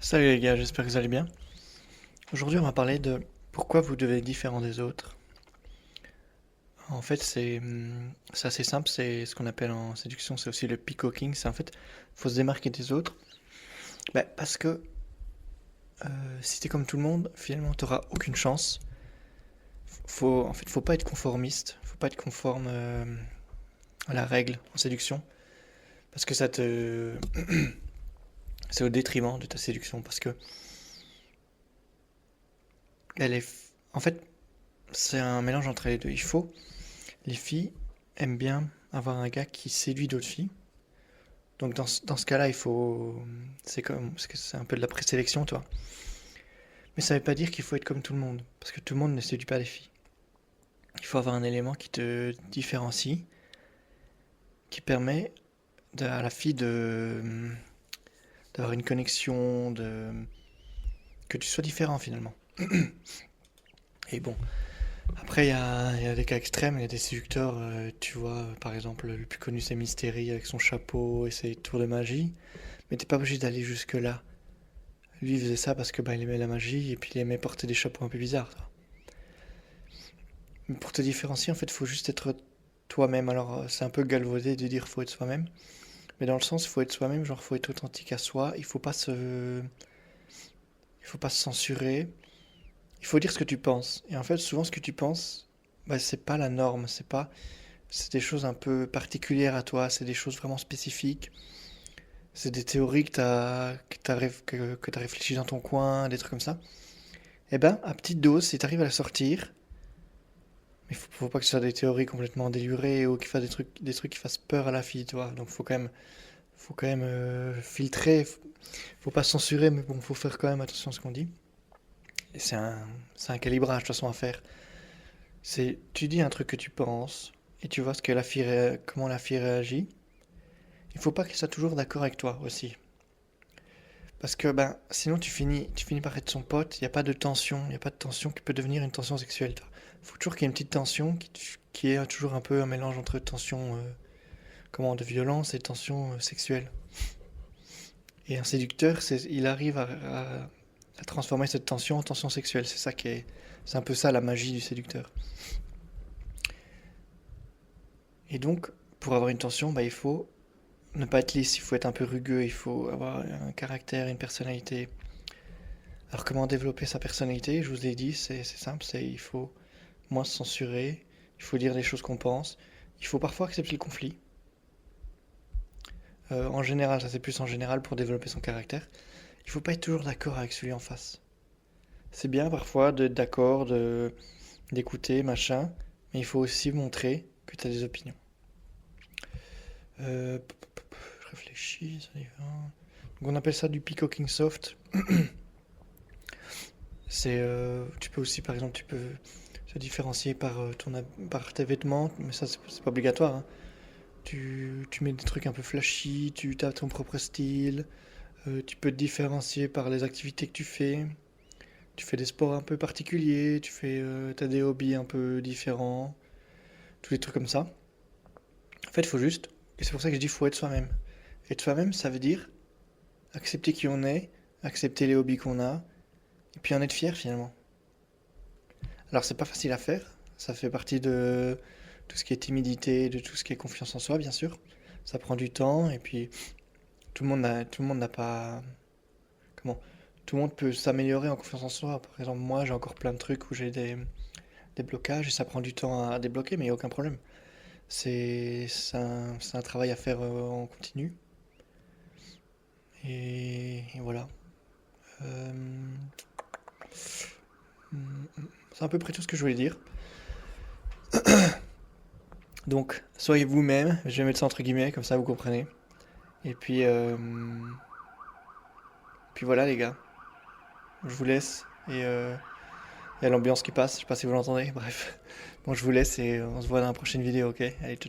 Salut les gars, j'espère que vous allez bien. Aujourd'hui, on va parler de pourquoi vous devez être différent des autres. En fait, c'est assez simple, c'est ce qu'on appelle en séduction, c'est aussi le peacocking. C'est en fait, faut se démarquer des autres. Parce que si t'es comme tout le monde, finalement, t'auras aucune chance. Faut pas être conformiste, faut pas être conforme à la règle en séduction, parce que c'est au détriment de ta séduction, parce que elle est, en fait, c'est un mélange entre les deux. Les filles aiment bien avoir un gars qui séduit d'autres filles. Donc dans ce cas-là, c'est un peu de la présélection, toi. Mais ça veut pas dire qu'il faut être comme tout le monde, parce que tout le monde ne séduit pas les filles. Il faut avoir un élément qui te différencie, qui permet à la fille d'avoir une connexion, que tu sois différent finalement. Et bon, après il y a des cas extrêmes, il y a des séducteurs, tu vois, par exemple, le plus connu c'est Mystery avec son chapeau et ses tours de magie. Mais t'es pas obligé d'aller jusque là. Lui, il faisait ça parce que il aimait la magie et puis il aimait porter des chapeaux un peu bizarres, toi. Mais pour te différencier, en fait, faut juste être toi-même. Alors, c'est un peu galvaudé de dire faut être soi-même, mais dans le sens, faut être soi-même, genre faut être authentique à soi. Il faut pas se censurer. Il faut dire ce que tu penses. Et en fait, souvent, ce que tu penses, c'est pas la norme. C'est des choses un peu particulières à toi. C'est des choses vraiment spécifiques. C'est des théories que t'as réfléchi dans ton coin, des trucs comme ça. Eh ben, à petite dose, si t'arrives à la sortir, mais faut pas que ce soit des théories complètement délurées ou qu'il fasse des trucs qui fassent peur à la fille, tu vois. Donc faut quand même filtrer. Faut pas censurer, mais bon, faut faire quand même attention à ce qu'on dit. Et c'est un calibrage de toute façon à faire. Tu dis un truc que tu penses et tu vois comment la fille réagit. Il faut pas qu'elle soit toujours d'accord avec toi aussi. Parce que sinon tu finis par être son pote, il n'y a pas de tension, il n'y a pas de tension qui peut devenir une tension sexuelle. Il faut toujours qu'il y ait une petite tension qui est toujours un peu un mélange entre tension de violence et tension sexuelle. Et un séducteur, il arrive à transformer cette tension en tension sexuelle. C'est un peu ça la magie du séducteur. Et donc, pour avoir une tension, il faut ne pas être lisse, il faut être un peu rugueux, il faut avoir un caractère, une personnalité. Alors comment développer sa personnalité? Je vous l'ai dit, c'est simple, il faut moins se censurer, il faut dire les choses qu'on pense, il faut parfois accepter le conflit. En général, ça c'est plus en général pour développer son caractère. Il faut pas être toujours d'accord avec celui en face. C'est bien parfois d'être d'accord, d'écouter, machin, mais il faut aussi montrer que tu as des opinions. Je réfléchis, ça y va. Donc on appelle ça du peacocking soft. Tu peux aussi, par exemple, tu peux se différencier par tes vêtements, mais ça c'est pas obligatoire, hein. Tu mets des trucs un peu flashy, tu as ton propre style, tu peux te différencier par les activités que tu fais. Tu fais des sports un peu particuliers, t'as des hobbies un peu différents, tous les trucs comme ça. En fait, il faut juste, et c'est pour ça que je dis faut être soi-même. Être soi-même, ça veut dire accepter qui on est, accepter les hobbies qu'on a, et puis en être fier finalement. Alors c'est pas facile à faire, ça fait partie de tout ce qui est timidité, de tout ce qui est confiance en soi, bien sûr. Ça prend du temps, et puis tout le monde n'a pas, comment, tout le monde peut s'améliorer en confiance en soi. Par exemple, moi, j'ai encore plein de trucs où j'ai des blocages, et ça prend du temps à débloquer, mais il n'y a aucun problème. C'est un travail à faire en continu, et voilà. Euh, c'est à peu près tout ce que je voulais dire. Donc, soyez vous-même, je vais mettre ça entre guillemets, comme ça vous comprenez. Et puis voilà les gars, je vous laisse et il y a l'ambiance qui passe, je sais pas si vous l'entendez, bref. Bon, je vous laisse et on se voit dans la prochaine vidéo, ok? Allez, ciao.